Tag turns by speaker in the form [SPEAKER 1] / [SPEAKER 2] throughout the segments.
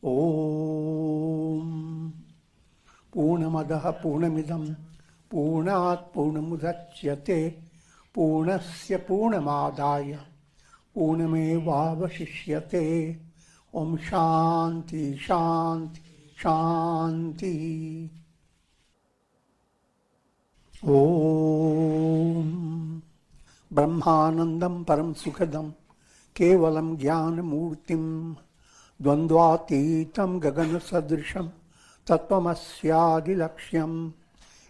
[SPEAKER 1] Om Purnamadaha Purnamidam Purnat Purnamudachyate Purnasya Purnamadaya Purnameva Vasishyate. Om Shanti Shanti Shanti. Om Brahmanandam Param Sukhadam Kevalam Jnana Murtim Dvandvatitam Gagana Sadrisham Tattvamasya Laksham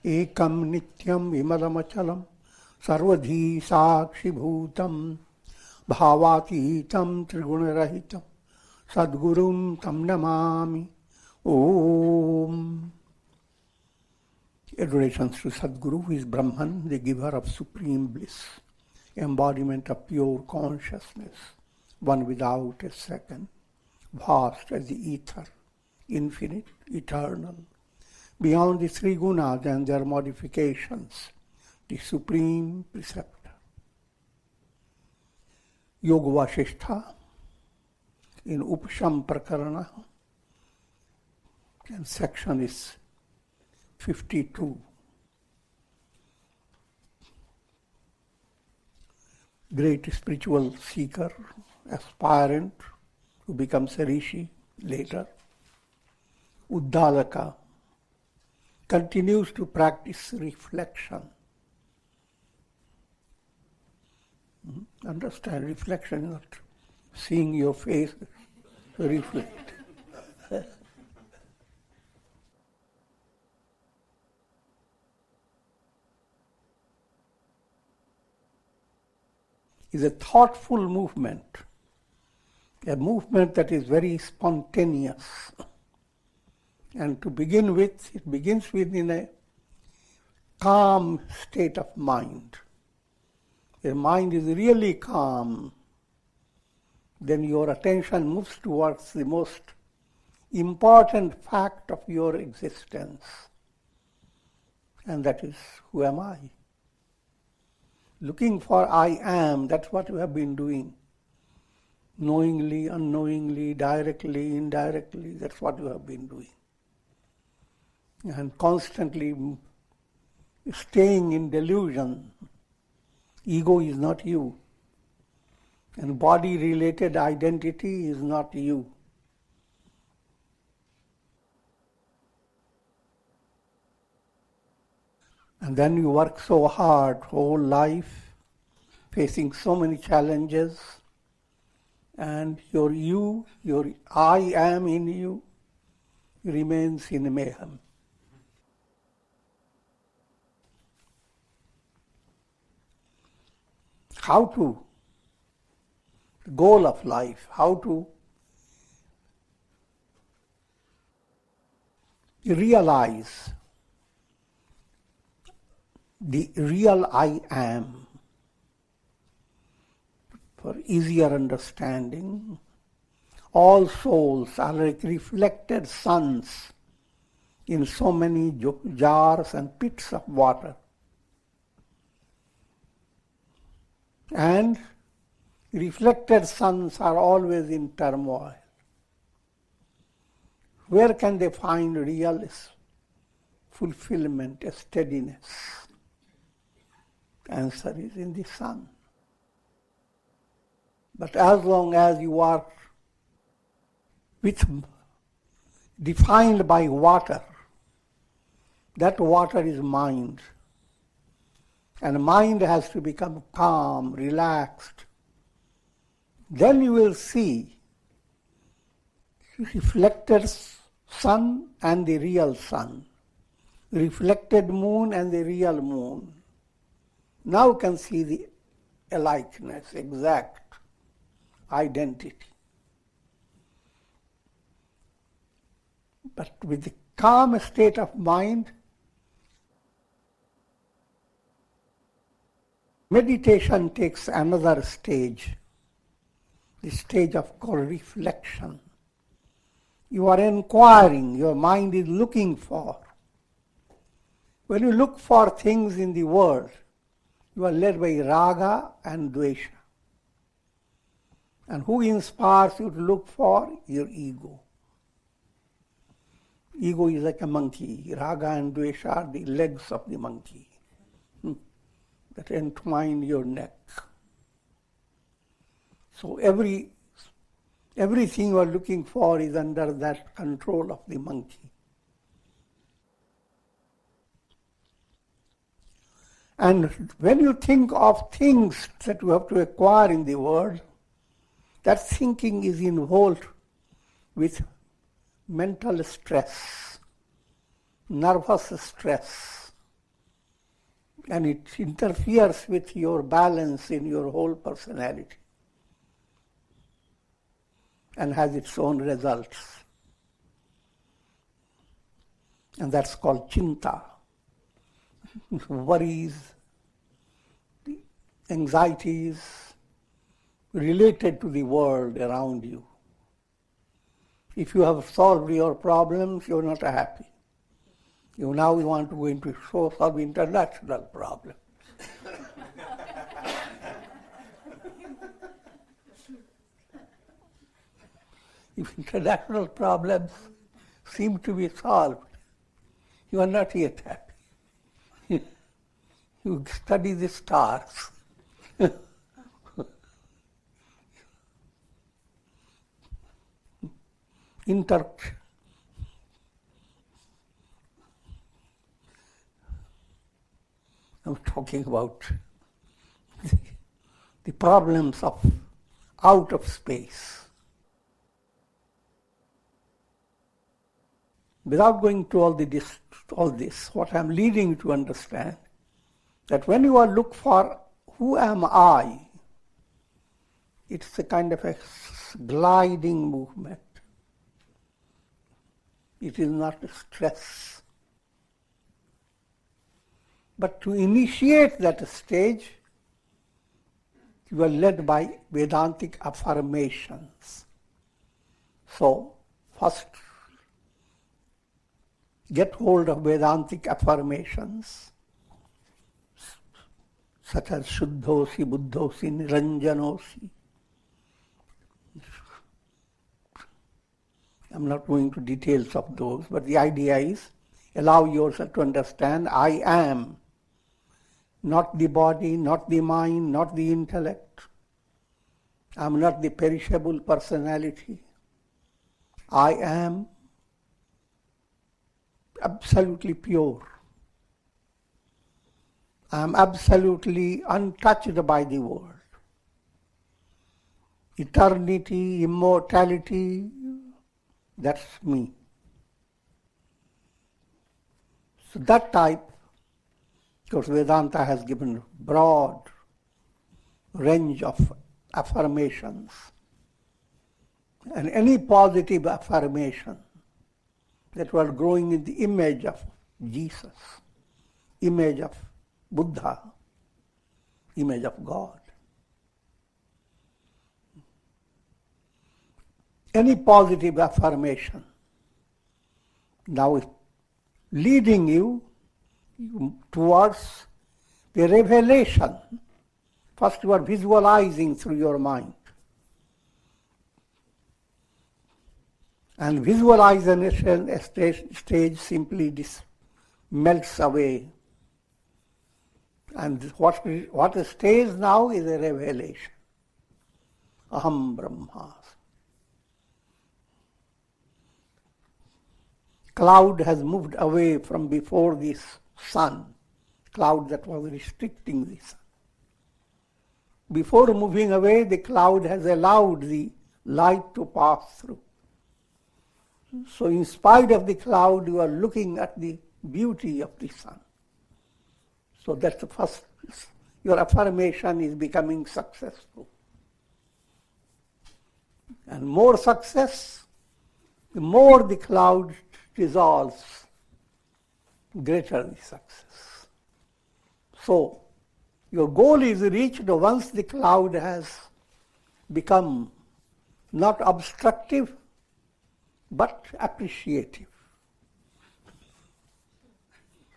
[SPEAKER 1] Ekam Nityam Vimalamachalam Sarvadhi Sakshi Bhutam Bhavatitam Trigunarahitam Sadgurum Tam Namami. Om. Adorations to Sadguru, who is Brahman, the giver of supreme bliss, embodiment of pure consciousness, one without a second, vast as the ether, infinite, eternal, beyond the three gunas and their modifications, the supreme preceptor. Yoga Vasistha in Upashama Prakarana, and section is 52. Great spiritual seeker, aspirant who becomes a rishi later, Uddalaka, continues to practice reflection. Understand, reflection, not seeing your face, reflect. Is a thoughtful movement, a movement that is very spontaneous. And to begin with, it begins within a calm state of mind. Your mind is really calm, then your attention moves towards the most important fact of your existence, and that is, who am I? Looking for I am, that's what you have been doing. Knowingly, unknowingly, directly, indirectly, that's what you have been doing. And constantly staying in delusion. Ego is not you. And body-related identity is not you. And then you work so hard, whole life, facing so many challenges, and your you, your I am in you, remains in mayhem. How to, the goal of life, how to realize the real I am, for easier understanding. All souls are like reflected suns in so many jars and pits of water. And reflected suns are always in turmoil. Where can they find real fulfillment, a steadiness? Answer is in the sun. But as long as you are defined by water, that water is mind. And mind has to become calm, relaxed. Then you will see reflected sun and the real sun, reflected moon and the real moon. Now you can see the alikeness, exact identity. But with the calm state of mind, meditation takes another stage, the stage of called reflection. You are inquiring, your mind is looking for. When you look for things in the world, you are led by raga and dvesha. And who inspires you to look for? Your ego. Ego is like a monkey. Raga and Dvesha are the legs of the monkey that entwine your neck. So everything you are looking for is under that control of the monkey. And when you think of things that you have to acquire in the world, that thinking is involved with mental stress, nervous stress, and it interferes with your balance in your whole personality and has its own results. And that's called chinta. Worries, anxieties related to the world around you. If you have solved your problems, you're not happy. You now want to go into solve international problems. If international problems seem to be solved, you are not yet happy. You study the stars. I'm talking about the problems of out of space. Without going to all this, what I'm leading you to understand, that when you are look for who am I, it's a kind of a gliding movement. It is not a stress. But to initiate that stage, you are led by Vedantic affirmations. So, first, get hold of Vedantic affirmations, such as Shuddhosi, Buddhosi, Niranjanosi. I'm not going to details of those, but the idea is, allow yourself to understand, I am, not the body, not the mind, not the intellect. I'm not the perishable personality. I am absolutely pure. I am absolutely untouched by the world. Eternity, immortality, that's me. So that type, because Vedanta has given broad range of affirmations. And any positive affirmation that was growing in the image of Jesus, image of Buddha, image of God. Any positive affirmation now is leading you towards the revelation. First you are visualizing through your mind. And visualization stage simply melts away. And what stays now is a revelation. Aham Brahmasmi. Cloud has moved away from before this sun, cloud that was restricting the sun. Before moving away, the cloud has allowed the light to pass through. So in spite of the cloud, you are looking at the beauty of the sun. So that's the first, your affirmation is becoming successful. And more success, the more the cloud dissolves, greater the success. So, your goal is reached once the cloud has become not obstructive, but appreciative,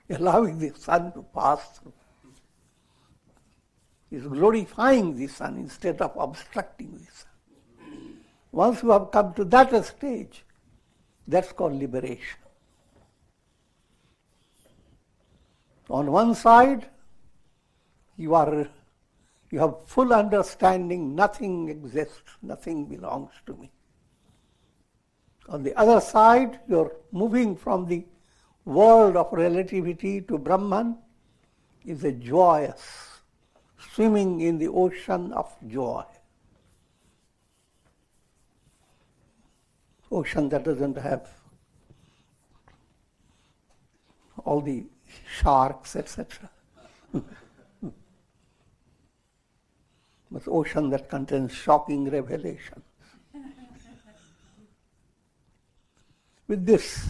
[SPEAKER 1] allowing the sun to pass through. Is glorifying the sun instead of obstructing the sun. Once you have come to that stage, that's called liberation. On one side, you have full understanding, nothing exists, nothing belongs to me. On the other side, you're moving from the world of relativity to Brahman, is a joyous, swimming in the ocean of joy. Ocean that doesn't have all the sharks, etc. But ocean that contains shocking revelations. With this,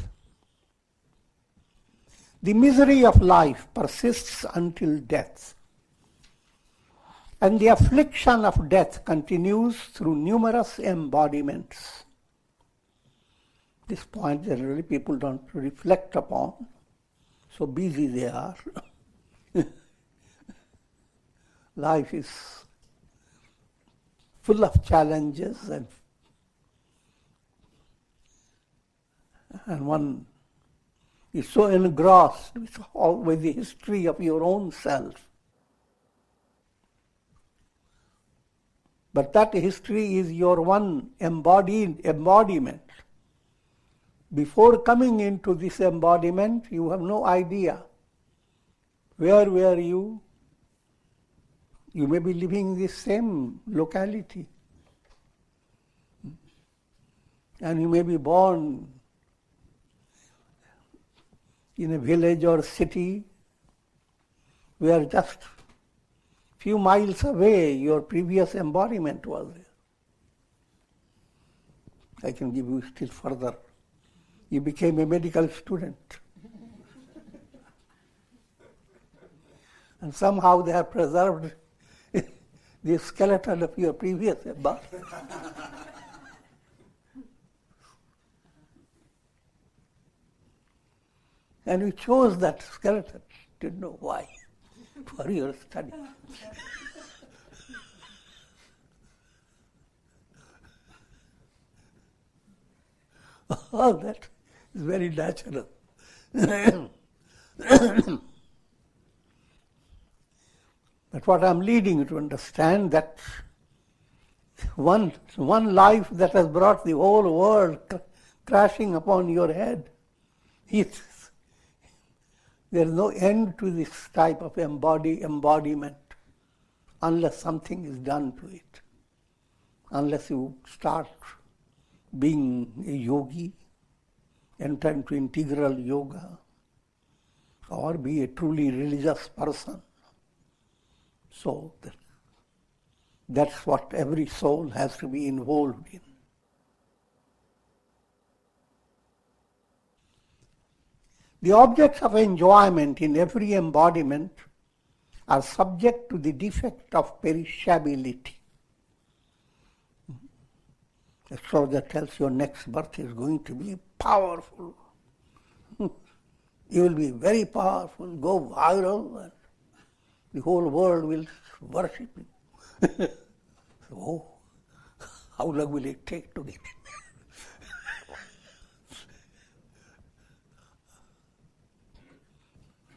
[SPEAKER 1] the misery of life persists until death, and the affliction of death continues through numerous embodiments. This point generally people don't reflect upon, so busy they are. Life is full of challenges and one is so engrossed with the history of your own self. But that history is your one embodiment. Before coming into this embodiment, you have no idea. Where were you? You may be living in this same locality. And you may be born in a village or city where just few miles away your previous embodiment was there. I can give you still further. You became a medical student. And somehow they have preserved the skeleton of your previous embodiment. And you chose that skeleton, didn't know why, for your study. All that is very natural. But what I'm leading you to understand that one life that has brought the whole world crashing upon your head, there is no end to this type of embodiment unless something is done to it. Unless you start being a yogi, enter into integral yoga, or be a truly religious person. So that's what every soul has to be involved in. The objects of enjoyment in every embodiment are subject to the defect of perishability. So that tells your next birth is going to be powerful. You will be very powerful, go viral, and the whole world will worship you. So, how long will it take to get it?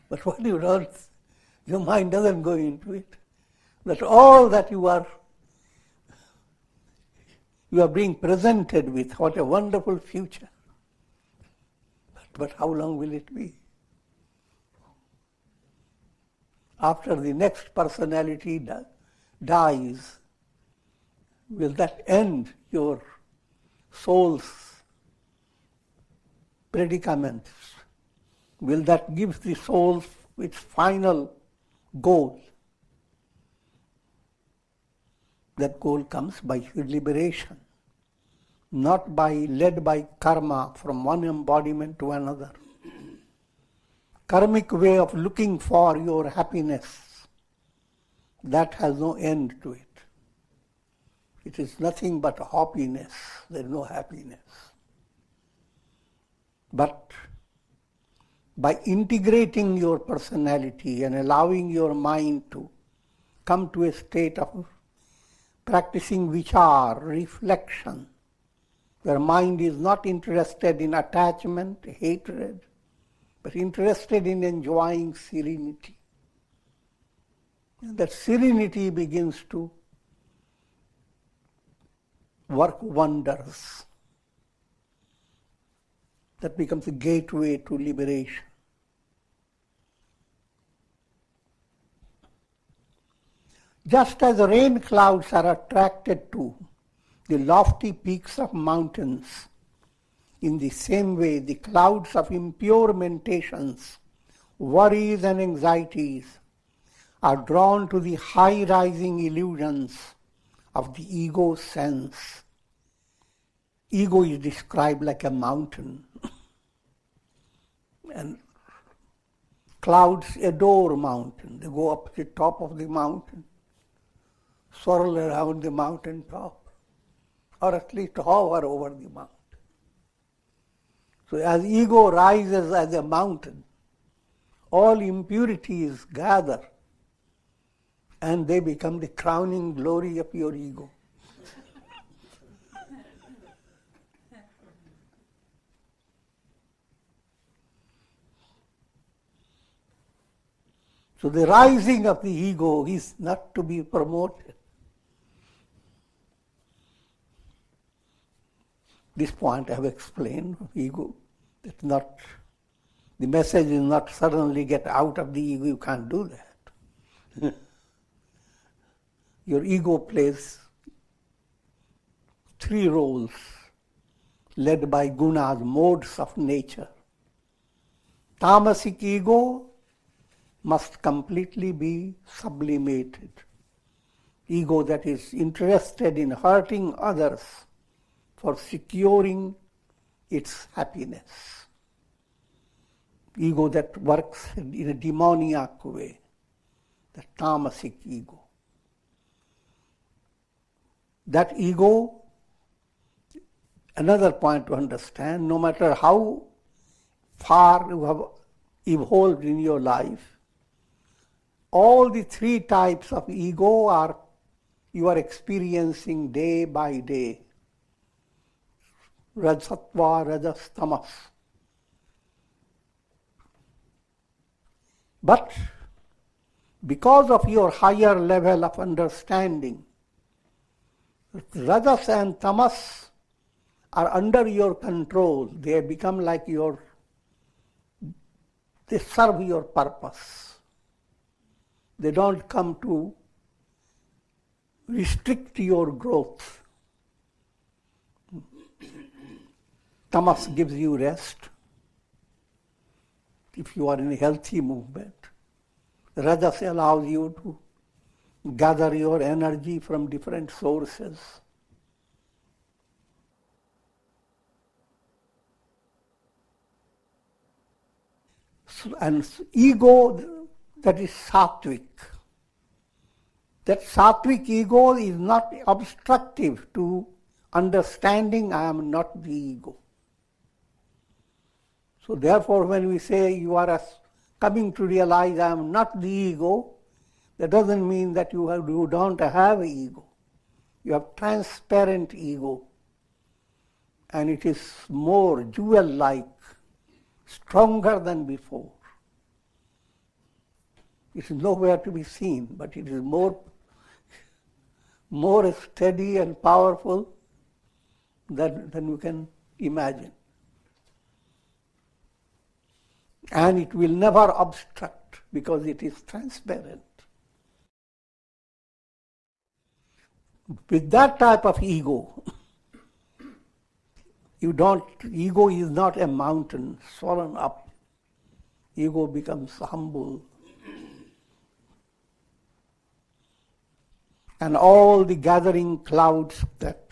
[SPEAKER 1] But what you don't, your mind doesn't go into it. That all that you are being presented with, what a wonderful future. But how long will it be? After the next personality dies, will that end your soul's predicaments? Will that give the soul its final goal? That goal comes by liberation, not led by karma from one embodiment to another. Karmic way of looking for your happiness, that has no end to it. It is nothing but happiness. There is no happiness. But by integrating your personality and allowing your mind to come to a state of practicing vichar, reflection, where mind is not interested in attachment, hatred, but interested in enjoying serenity. And that serenity begins to work wonders. That becomes a gateway to liberation. Just as rain clouds are attracted to the lofty peaks of mountains, in the same way the clouds of impure meditations, worries and anxieties are drawn to the high-rising illusions of the ego sense. Ego is described like a mountain. And clouds adore mountain. They go up to the top of the mountain, swirl around the mountain top, or at least hover over the mountain. So as ego rises as a mountain, all impurities gather and they become the crowning glory of your ego. So the rising of the ego is not to be promoted. This point I have explained, ego. It's not, the message is not suddenly get out of the ego, you can't do that. Your ego plays three roles led by gunas, modes of nature. Tamasic ego must completely be sublimated. Ego that is interested in hurting others for securing its happiness. Ego that works in a demoniac way, the tamasic ego. That ego, another point to understand, no matter how far you have evolved in your life, all the three types of ego you are experiencing day by day. Rajasattva, rajas, tamas. But because of your higher level of understanding, rajas and tamas are under your control. They become like they serve your purpose. They don't come to restrict your growth. Tamas gives you rest if you are in a healthy movement. Rajas allows you to gather your energy from different sources. And ego that is sattvic. That sattvic ego is not obstructive to understanding I am not the ego. So therefore when we say you are coming to realize I am not the ego, that doesn't mean that you don't have ego. You have transparent ego. And it is more jewel-like, stronger than before. It is nowhere to be seen, but it is more steady and powerful than you can imagine. And it will never obstruct because it is transparent. With that type of ego, ego is not a mountain swollen up. Ego becomes humble. And all the gathering clouds that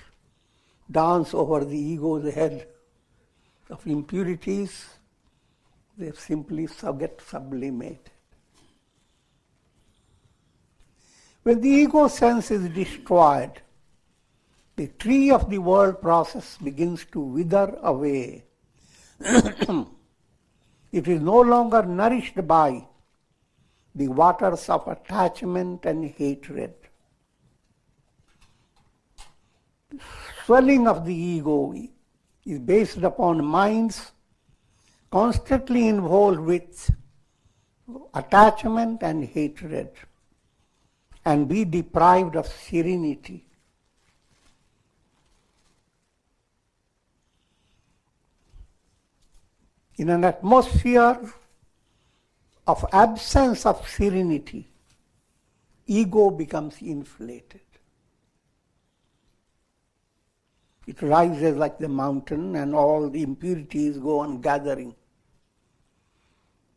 [SPEAKER 1] dance over the ego's head of impurities, they simply get sublimated. When the ego sense is destroyed, the tree of the world process begins to wither away. It is no longer nourished by the waters of attachment and hatred. Swelling of the ego is based upon mind's constantly involved with attachment and hatred and be deprived of serenity. In an atmosphere of absence of serenity, ego becomes inflated. It rises like the mountain and all the impurities go on gathering.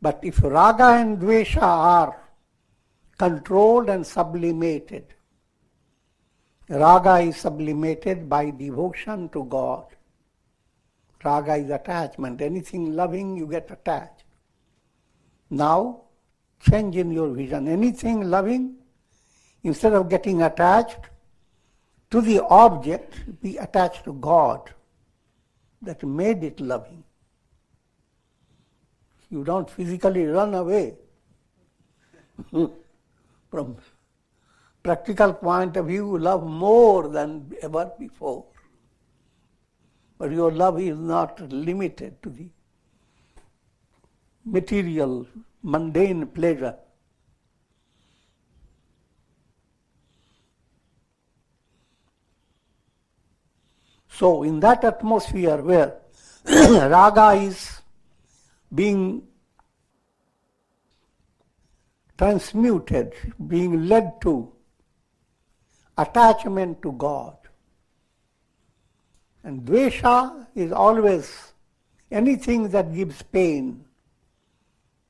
[SPEAKER 1] But if raga and dvesha are controlled and sublimated, raga is sublimated by devotion to God. Raga is attachment. Anything loving, you get attached. Now, change in your vision. Anything loving, instead of getting attached to the object, be attached to God that made it loving. You don't physically run away. From practical point of view, you love more than ever before. But your love is not limited to the material, mundane pleasure. So in that atmosphere where raga is being transmuted, being led to attachment to God, and dvesha is always anything that gives pain,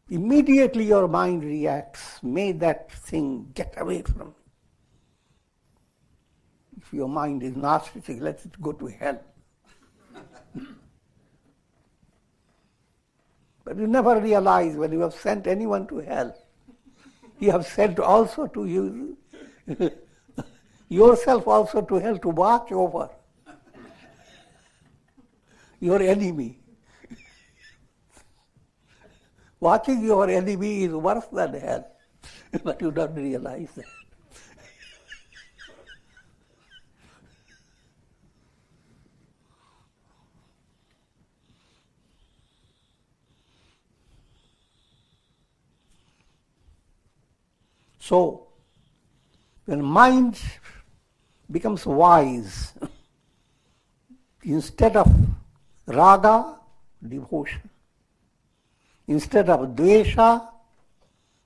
[SPEAKER 1] immediately your mind reacts, may that thing get away from me. If your mind is narcissistic, let it go to hell. But you never realize when you have sent anyone to hell, you have sent also to you, yourself also to hell to watch over your enemy. Watching your enemy is worse than hell, but you don't realize that. So, when mind becomes wise, instead of raga, devotion. Instead of dvesha,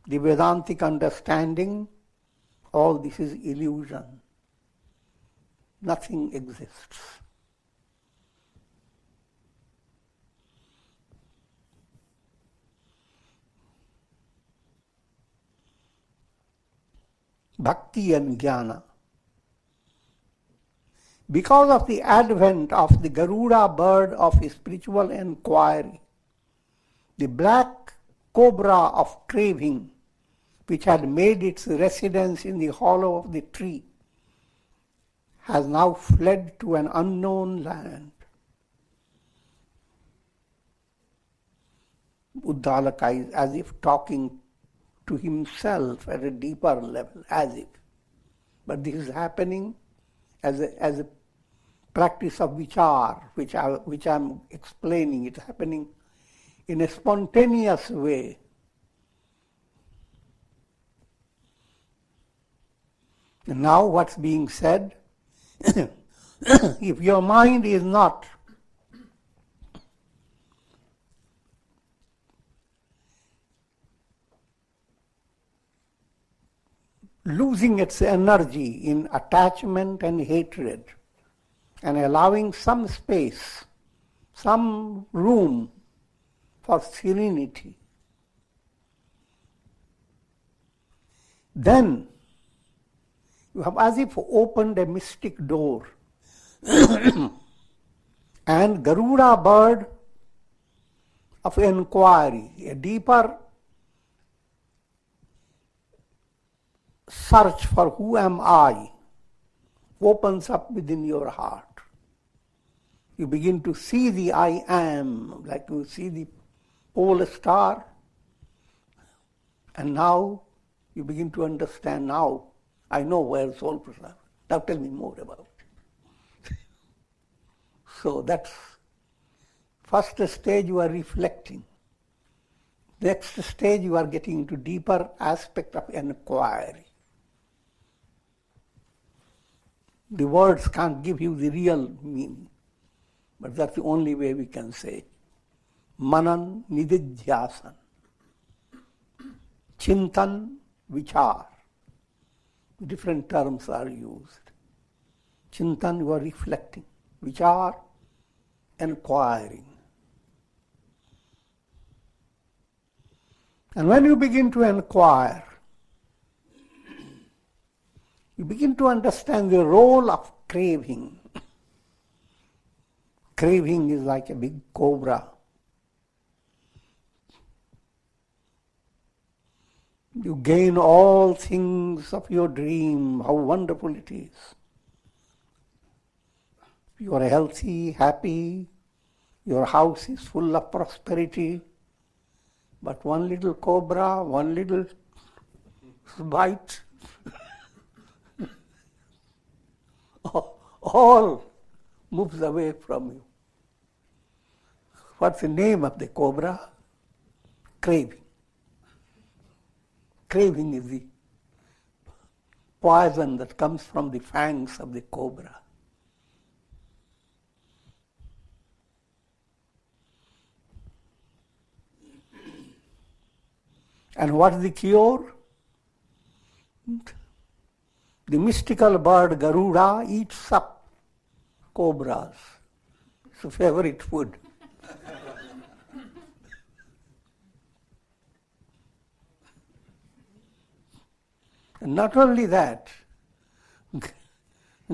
[SPEAKER 1] the Vedantic understanding, all this is illusion. Nothing exists. Bhakti and jnana. Because of the advent of the Garuda bird of spiritual enquiry, the black cobra of craving, which had made its residence in the hollow of the tree, has now fled to an unknown land. Uddalaka is as if talking to himself at a deeper level, as if. But this is happening as a practice of vichar, which I'm explaining. It's happening in a spontaneous way. And now what's being said, if your mind is not losing its energy in attachment and hatred, and allowing some space, some room for serenity, then you have as if opened a mystic door and Garuda bird of inquiry, a deeper search for who am I, opens up within your heart. You begin to see the I am, like you see the pole star, and now you begin to understand. Now I know where soul prasad. Now tell me more about it. So that's first stage, you are reflecting. Next stage, you are getting into deeper aspect of inquiry. The words can't give you the real meaning, but that's the only way we can say. Manan nididhyasan, chintan vichar. Different terms are used. Chintan, you are reflecting. Vichar, inquiring. And when you begin to inquire, you begin to understand the role of craving. Craving is like a big cobra. You gain all things of your dream, how wonderful it is. You are healthy, happy, your house is full of prosperity, but one little cobra, one little bite, all moves away from you. What's the name of the cobra? Craving. Craving is the poison that comes from the fangs of the cobra. And what is the cure? The mystical bird Garuda eats up cobras. It's a favorite food. And not only that,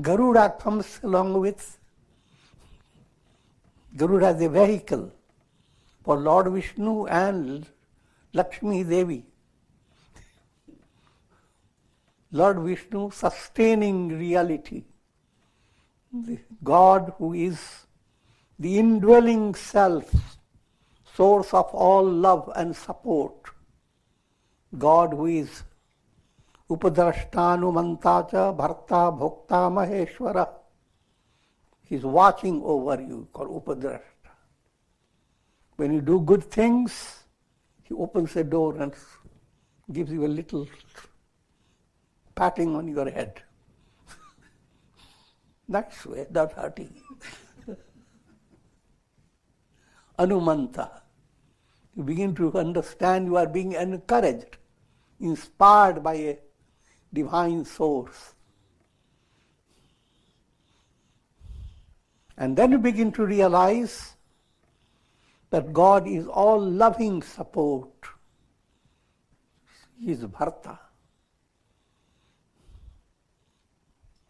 [SPEAKER 1] Garuda comes along with, Garuda is a vehicle for Lord Vishnu and Lakshmi Devi. Lord Vishnu sustaining reality, the God who is the indwelling self, source of all love and support, God who is Upadrashtanumantacha Bharta Bhokta Maheshwara. He is watching over you, called Upadrashta. When you do good things, he opens a door and gives you a little patting on your head. That's way, not hurting. Anumanta. You begin to understand you are being encouraged, inspired by a divine source. And then you begin to realize that God is all loving support. He is Bharta.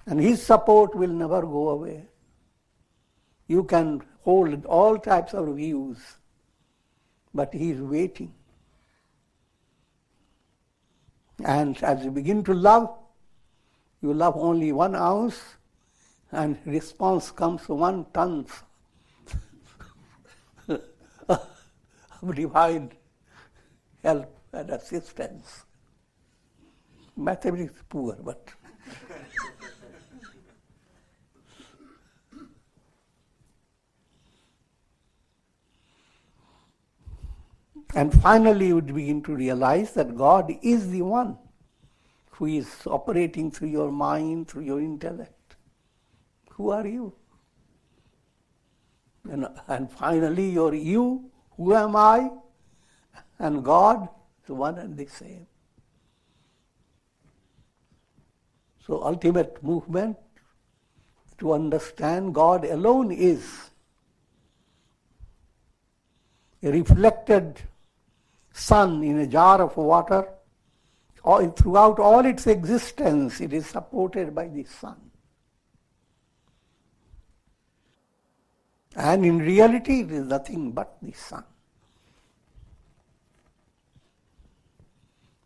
[SPEAKER 1] And his support will never go away. You can hold all types of views, but he is waiting. And as you begin to love, you love only 1 ounce, and response comes to 1 ton of divine help and assistance. Mathematics is poor, but and finally you would begin to realize that God is the one who is operating through your mind, through your intellect. Who are you? And finally you're you, who am I? And God is one and the same. So ultimate movement to understand God alone is a reflected sun in a jar of water. Throughout all its existence, it is supported by the sun. And in reality, it is nothing but the sun.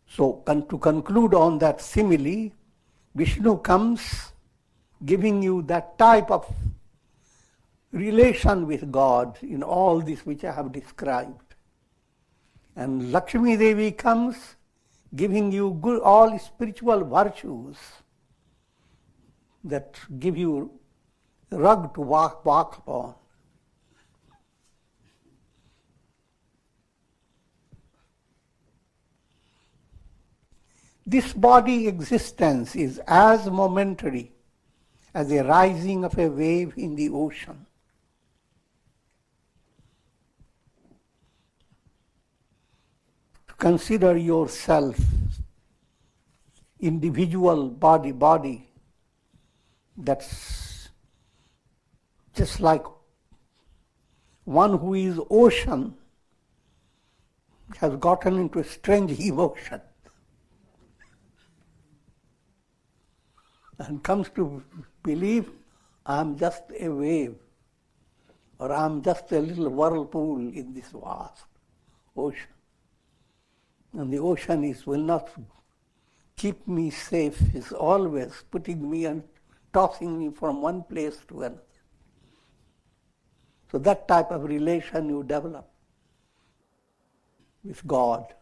[SPEAKER 1] So, to conclude on that simile, Vishnu comes giving you that type of relation with God in all this which I have described. And Lakshmi Devi comes giving you good, all spiritual virtues that give you a rug to walk upon. This body existence is as momentary as the rising of a wave in the ocean. Consider yourself, individual body, that's just like one who is ocean has gotten into a strange emotion and comes to believe I'm just a wave or I'm just a little whirlpool in this vast ocean. And the ocean will not keep me safe, is always putting me and tossing me from one place to another. So that type of relation you develop with God.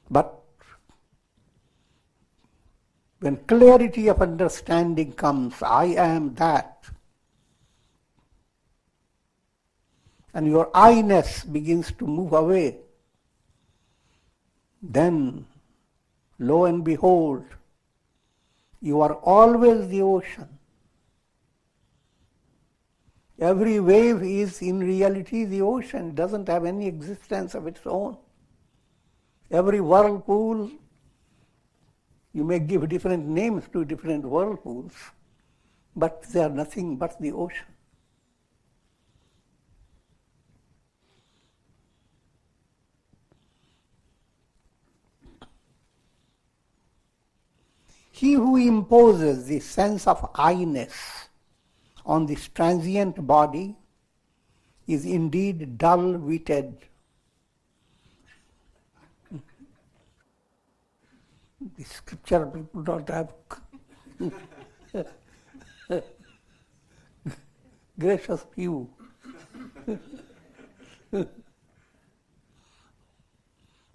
[SPEAKER 1] But when clarity of understanding comes, I am that, and your I-ness begins to move away, then, lo and behold, you are always the ocean. Every wave is in reality the ocean. It doesn't have any existence of its own. Every whirlpool, you may give different names to different whirlpools, but they are nothing but the ocean. He who imposes the sense of I-ness on this transient body is indeed dull-witted. The scripture people don't have gracious view.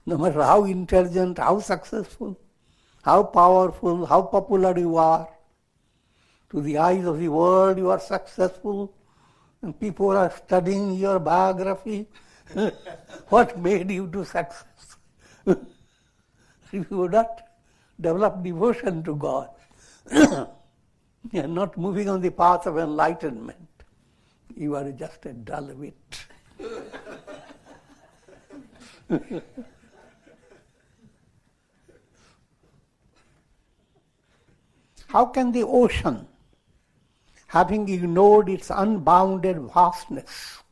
[SPEAKER 1] No matter how intelligent, how successful, how powerful, how popular you are, to the eyes of the world you are successful, and people are studying your biography. What made you to success? If you would not develop devotion to God, you are not moving on the path of enlightenment, you are just a dull wit. How can the ocean, having ignored its unbounded vastness,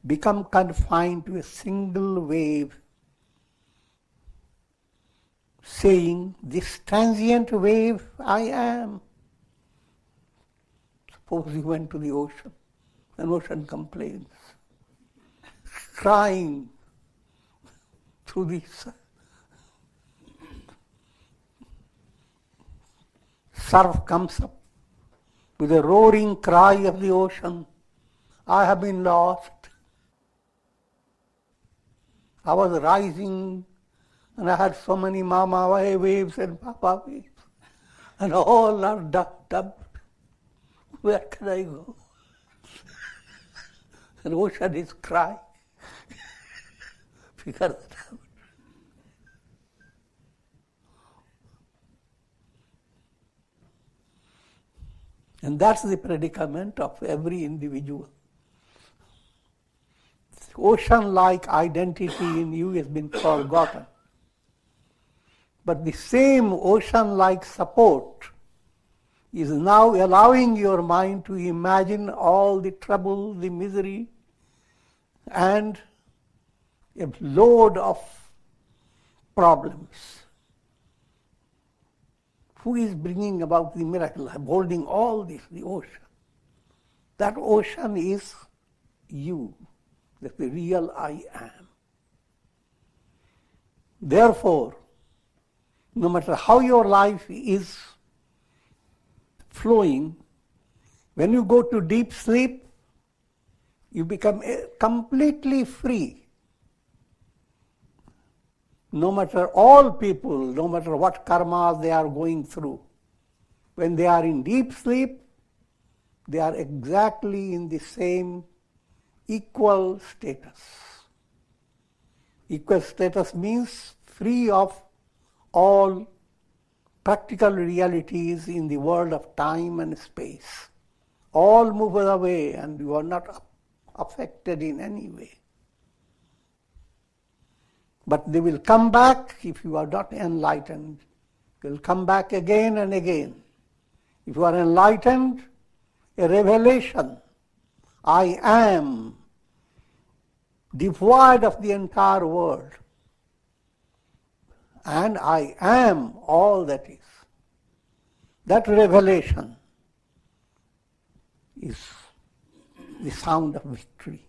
[SPEAKER 1] become confined to a single wave, saying, this transient wave I am? Suppose you went to the ocean, and ocean complains, crying through the surf comes up with a roaring cry of the ocean, I have been lost. I was rising and I had so many mama waves and papa waves, and all are ducked up. Where can I go? And ocean is crying. Figure that out. And that's the predicament of every individual. Ocean-like identity in you has been forgotten. But the same ocean-like support is now allowing your mind to imagine all the trouble, the misery, and a load of problems. Who is bringing about the miracle? I'm holding all this, the ocean. That ocean is you. That's the real I am. Therefore, no matter how your life is flowing, when you go to deep sleep, you become completely free. No matter all people, no matter what karmas they are going through, when they are in deep sleep, they are exactly in the same equal status. Equal status means free of all practical realities in the world of time and space. All move away and you are not affected in any way. But they will come back if you are not enlightened. They will come back again and again. If you are enlightened, a revelation, I am, devoid of the entire world. And I am all that is. That revelation is the sound of victory.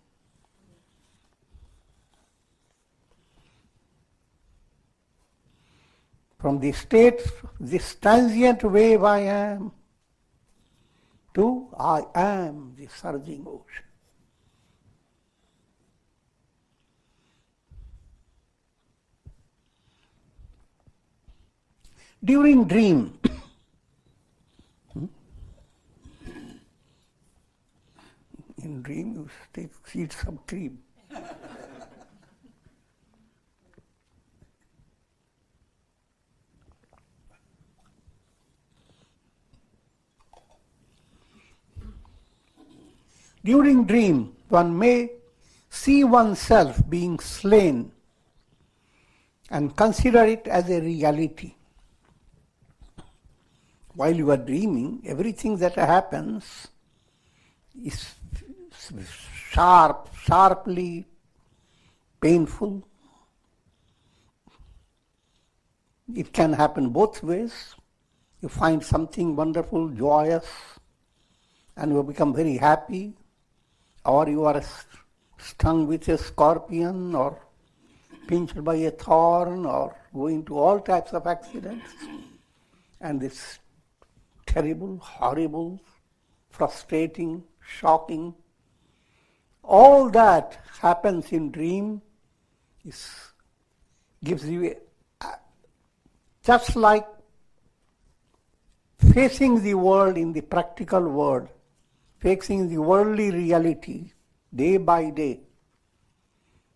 [SPEAKER 1] From the state, this transient wave I am, to I am the surging ocean. During dream, in dream you eat some cream. During dream, one may see oneself being slain and consider it as a reality. While you are dreaming, everything that happens is sharply painful. It can happen both ways. You find something wonderful, joyous, and you become very happy, or you are stung with a scorpion, or pinched by a thorn, or go into all types of accidents. And this terrible, horrible, frustrating, shocking, all that happens in dream gives you just like facing the world in the practical world, facing the worldly reality day by day.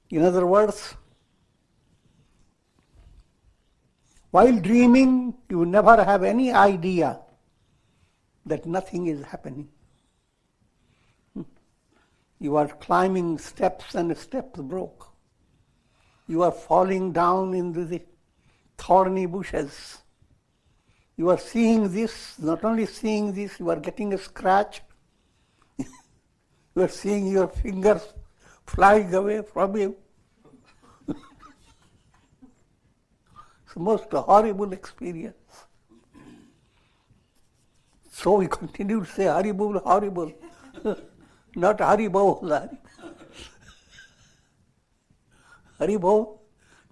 [SPEAKER 1] In other words, while dreaming, you never have any idea that nothing is happening. You are climbing steps and steps broke. You are falling down into the thorny bushes. You are seeing this, not only seeing this, you are getting a scratch. You are seeing your fingers flying away from you. It's the most horrible experience. So we continue to say horrible, horrible, not Haribol. Haribol,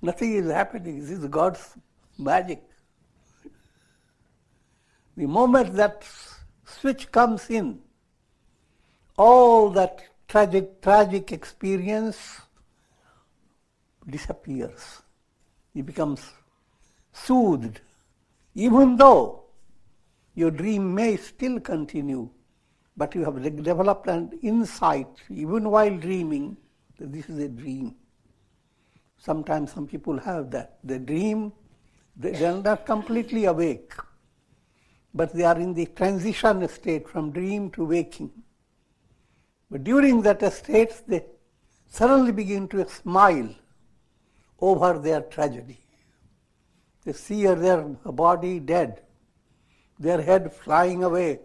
[SPEAKER 1] nothing is happening. This is God's magic. The moment that switch comes in, all that tragic experience disappears. It becomes soothed, even though your dream may still continue, but you have developed an insight, even while dreaming, that this is a dream. Sometimes some people have that. They dream, they are not completely awake, but they are in the transition state from dream to waking. But during that state, they suddenly begin to smile over their tragedy. They see their body dead, their head flying away.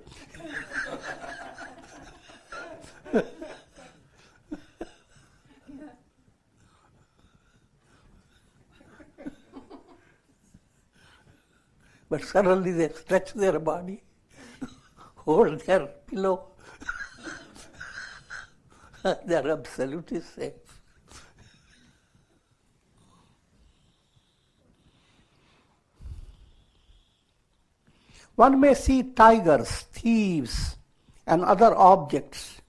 [SPEAKER 1] But suddenly they stretch their body, hold their pillow. They are absolutely safe. One may see tigers, thieves, and other objects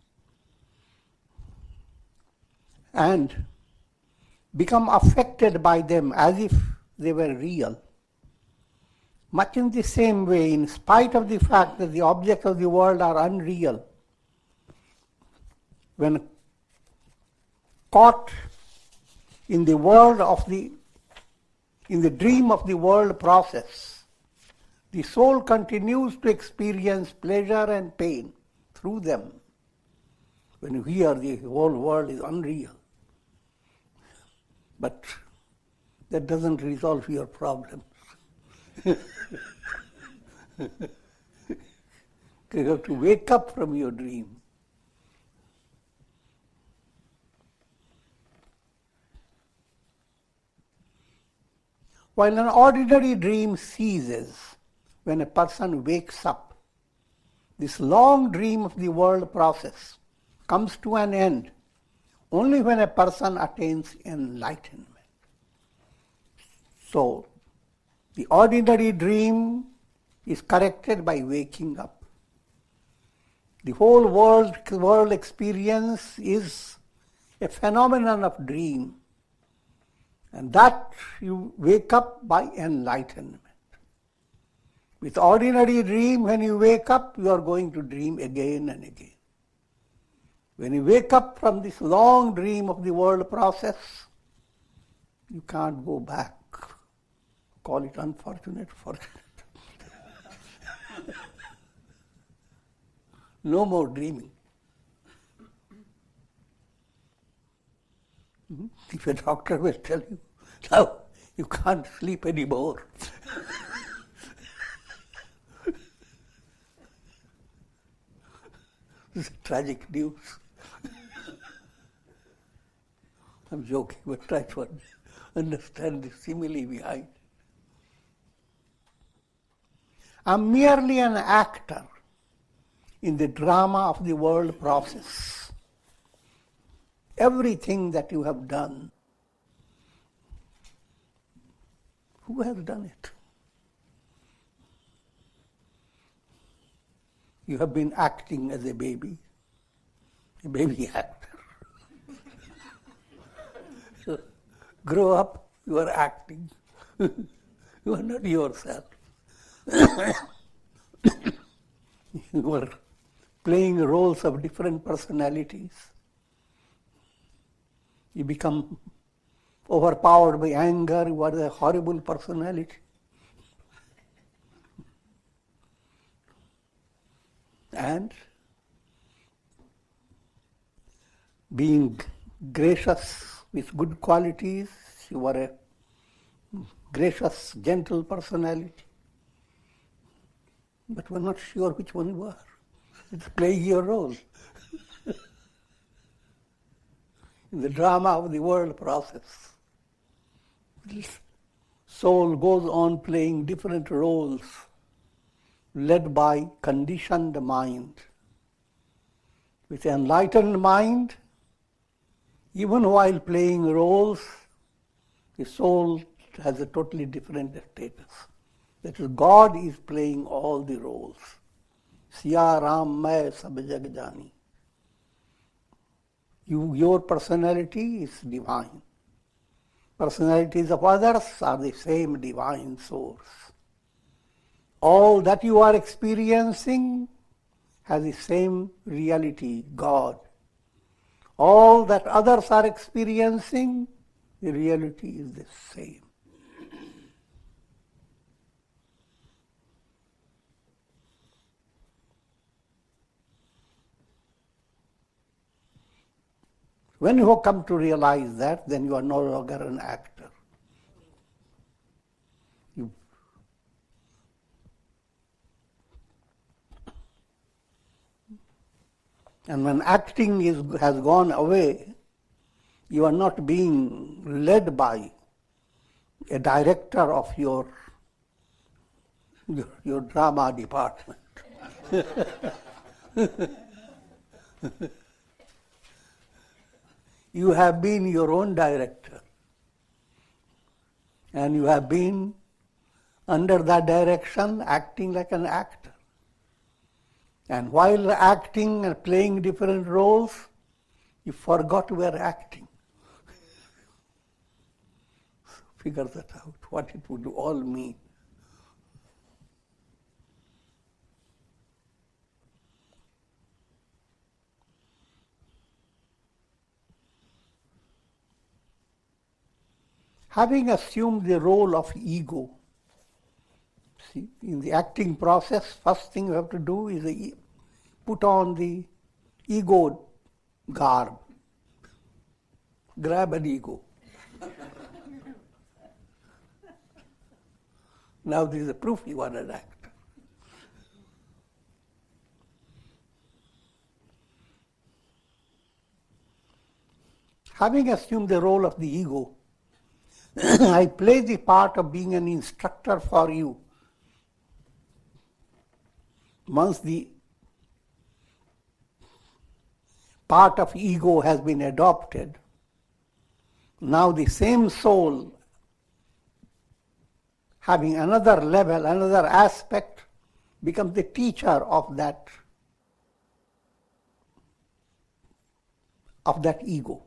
[SPEAKER 1] and become affected by them as if they were real. Much in the same way, in spite of the fact that the objects of the world are unreal, when caught in the world of in the dream of the world process, the soul continues to experience pleasure and pain through them. When you hear the whole world is unreal. But that doesn't resolve your problems. You have to wake up from your dream. While an ordinary dream ceases when a person wakes up, this long dream of the world process comes to an end only when a person attains enlightenment. So, the ordinary dream is corrected by waking up. The whole world experience is a phenomenon of dream, and that you wake up by enlightenment. With ordinary dream, when you wake up, you are going to dream again and again. When you wake up from this long dream of the world process, you can't go back. Call it unfortunate, fortunate. No more dreaming. If a doctor will tell you, now you can't sleep anymore. This is tragic news. I'm joking, but try to understand the simile behind. I'm merely an actor in the drama of the world process. Everything that you have done, who has done it? You have been acting as a baby actor. So, grow up, you are acting. You are not yourself. You are playing roles of different personalities. You become overpowered by anger, you are a horrible personality. And being gracious with good qualities, you are a gracious, gentle personality. But we're not sure which one you are. It's playing your role. In the drama of the world process, soul goes on playing different roles, led by conditioned mind. With enlightened mind, even while playing roles, the soul has a totally different status. That is, God is playing all the roles. Siya Ram Mai Sab Jag Jani. Your personality is divine. Personalities of others are the same divine source. All that you are experiencing has the same reality, God. All that others are experiencing, the reality is the same. When you come to realize that, then you are no longer an actor. And when acting has gone away, you are not being led by a director of your drama department. You have been your own director. And you have been, under that direction, acting like an actor. And while acting and playing different roles, you forgot you were acting. Figure that out, what it would all mean. Having assumed the role of ego, see, in the acting process, first thing you have to do is put on the ego garb. Grab an ego. Now this is a proof you are an actor. Having assumed the role of the ego, I play the part of being an instructor for you. Once the part of ego has been adopted, now the same soul, having another level, another aspect, becomes the teacher of that ego.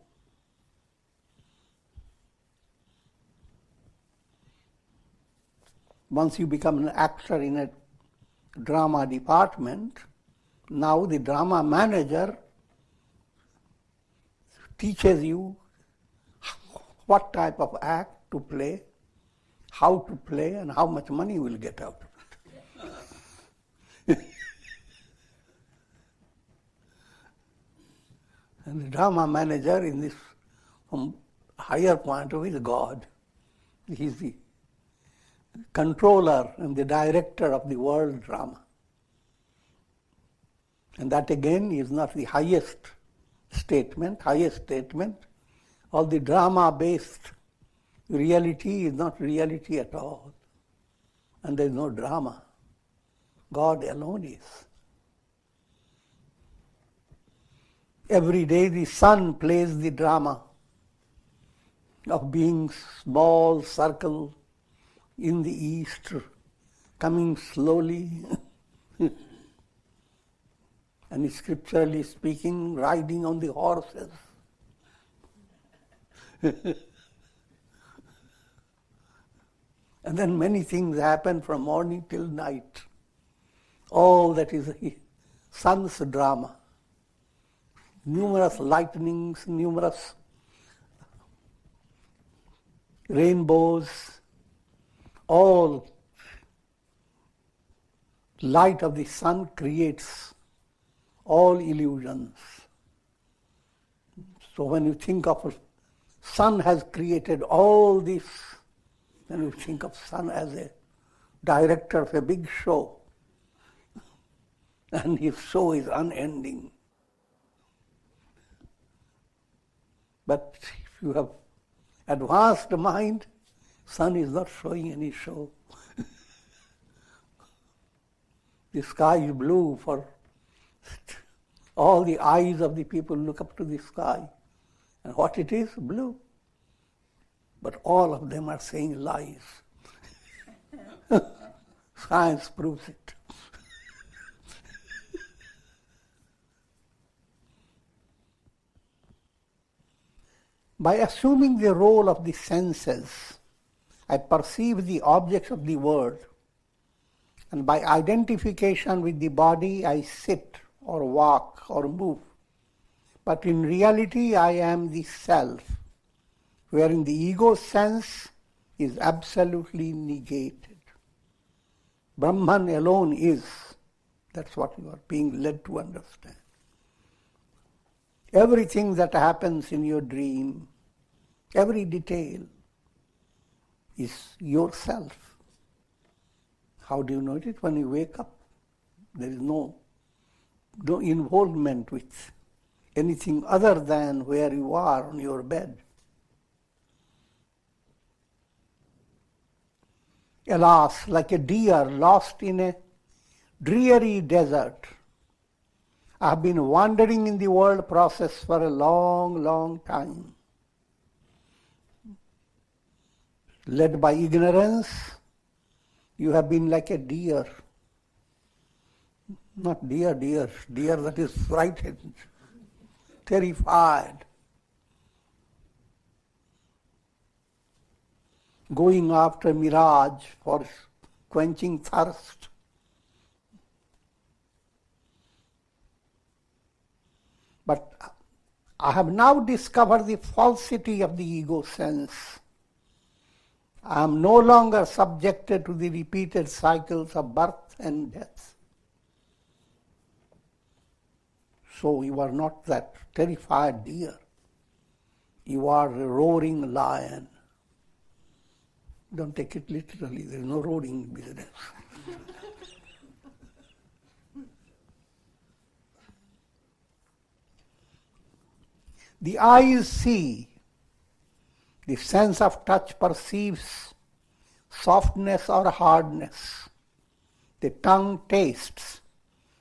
[SPEAKER 1] Once you become an actor in a drama department, now the drama manager teaches you what type of act to play, how to play, and how much money you will get out of it. And the drama manager, in this from higher point of view, is God. He is the controller and the director of the world drama. And that again is not the highest statement. All the drama-based reality is not reality at all. And there is no drama. God alone is. Every day the sun plays the drama of being small circle in the east, coming slowly, and scripturally speaking, riding on the horses. And then many things happen from morning till night. All that is sun's drama. Numerous lightnings, numerous rainbows, all light of the sun creates all illusions. So when you think of sun has created all this, then you think of sun as a director of a big show, and his show is unending. But if you have advanced mind, sun is not showing any show. The sky is blue for all the eyes of the people look up to the sky. And what it is? Blue. But all of them are saying lies. Science proves it. By assuming the role of the senses, I perceive the objects of the world, and by identification with the body, I sit or walk or move. But in reality, I am the self, wherein the ego sense is absolutely negated. Brahman alone is. That's what you are being led to understand. Everything that happens in your dream, every detail, is yourself. How do you know it? When you wake up, there is no involvement with anything other than where you are on your bed. Alas, like a deer lost in a dreary desert, I have been wandering in the world process for a long, long time. Led by ignorance, you have been like a deer. Not deer that is frightened, terrified, going after mirage for quenching thirst. But I have now discovered the falsity of the ego sense. I am no longer subjected to the repeated cycles of birth and death. So you are not that terrified deer. You are a roaring lion. Don't take it literally. There is no roaring business. The eyes see. The sense of touch perceives softness or hardness. The tongue tastes.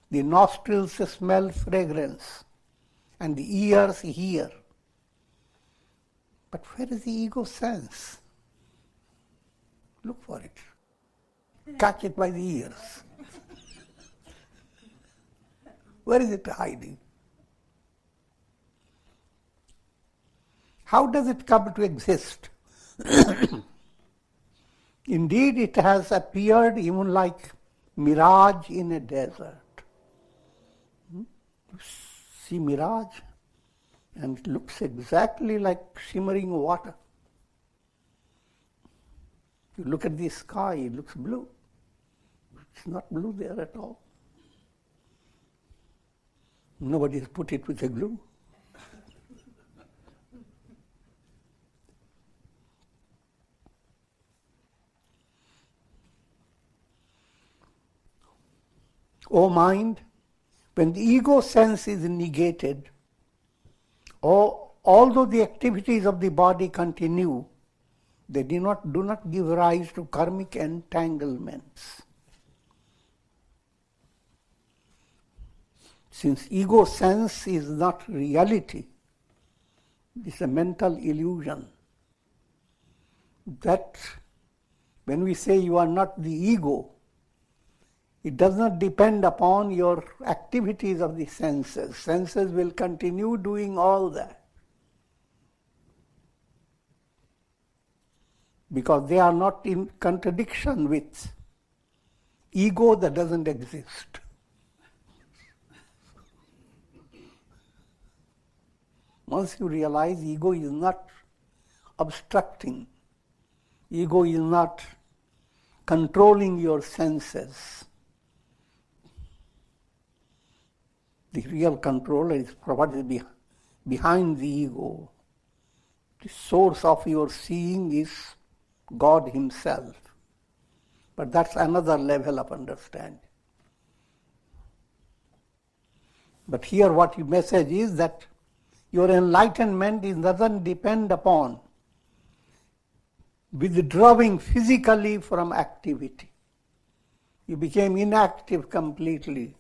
[SPEAKER 1] The nostrils smell fragrance. And the ears hear. But where is the ego sense? Look for it. Catch it by the ears. Where is it hiding? How does it come to exist? Indeed, it has appeared even like mirage in a desert. See mirage? And it looks exactly like shimmering water. You look at the sky, it looks blue. It's not blue there at all. Nobody has put it with a glue. O mind, when the ego sense is negated, although the activities of the body continue, they do not give rise to karmic entanglements. Since ego sense is not reality, it's a mental illusion. That when we say you are not the ego, it does not depend upon your activities of the senses. Senses will continue doing all that. Because they are not in contradiction with ego that doesn't exist. Once you realize ego is not obstructing, ego is not controlling your senses, the real controller is what is behind the ego. The source of your seeing is God Himself. But that's another level of understanding. But here what the message is that your enlightenment doesn't depend upon withdrawing physically from activity. You became inactive completely.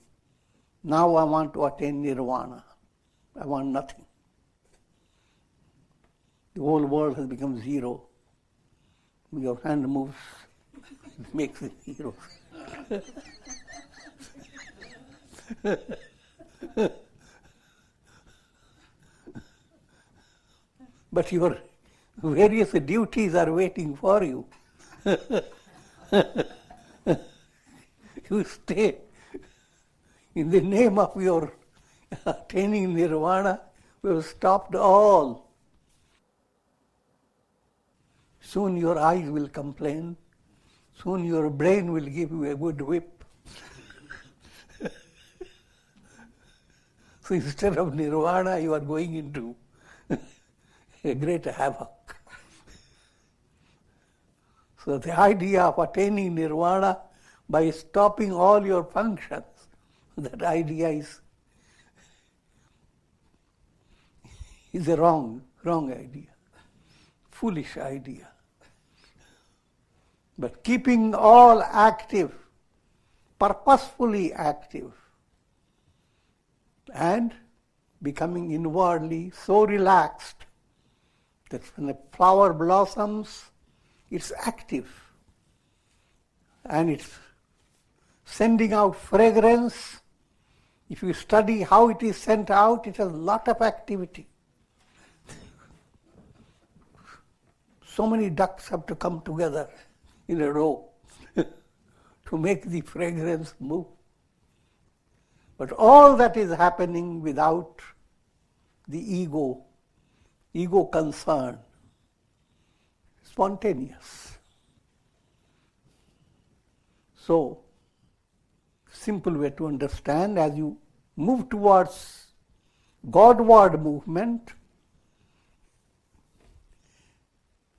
[SPEAKER 1] Now I want to attain nirvana. I want nothing. The whole world has become zero. Your hand moves, it makes it zero. But your various duties are waiting for you. You stay. In the name of your attaining nirvana, we have stopped all. Soon your eyes will complain. Soon your brain will give you a good whip. So instead of nirvana, you are going into a great havoc. So the idea of attaining nirvana by stopping all your functions, that idea is a wrong idea, foolish idea. But keeping all active, purposefully active, and becoming inwardly so relaxed that when a flower blossoms, it's active and it's sending out fragrance. If you study how it is sent out, it has a lot of activity. So many ducks have to come together in a row to make the fragrance move. But all that is happening without the ego concern, spontaneous. So, simple way to understand, as you move towards Godward movement,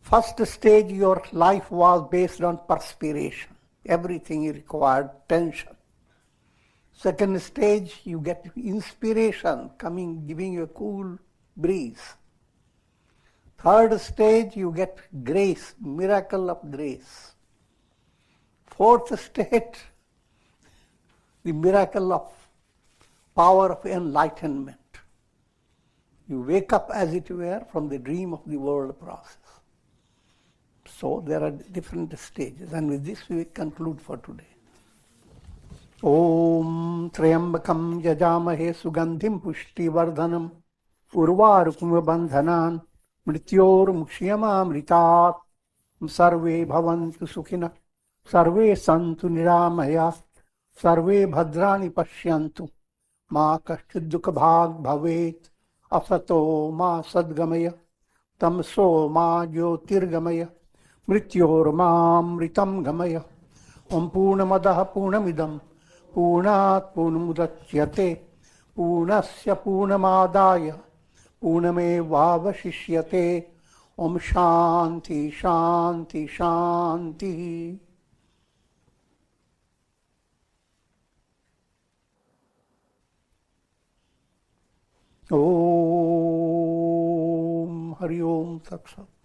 [SPEAKER 1] first stage your life was based on perspiration. Everything required tension. Second stage, you get inspiration coming, giving you a cool breeze. Third stage, you get grace, miracle of grace. Fourth state, the miracle of power of enlightenment. You wake up, as it were, from the dream of the world process. So there are different stages, and with this we conclude for today. Om Trayambakam Yajamahe Sugandhim Pushtivardhanam Urvarukuma Bandhanan Mrityor Mukshiyamamritat Sarve Bhavantu Sukhina Sarve Santu Niramaya Sarve Bhadrani Pashyantu Ma Kashchidduka Bhag Bhavet Asato Ma Sadgamaya Tamso Ma Jyotirgamaya Mrityor Mamritam Gamaya Om Purnamadaha Purnamidam Purnat Purnamudachyate Purnasya Purnamadaya Purnamevavashishyate Om Shanti Shanti Shanti. Om Hari Om Tat Sat.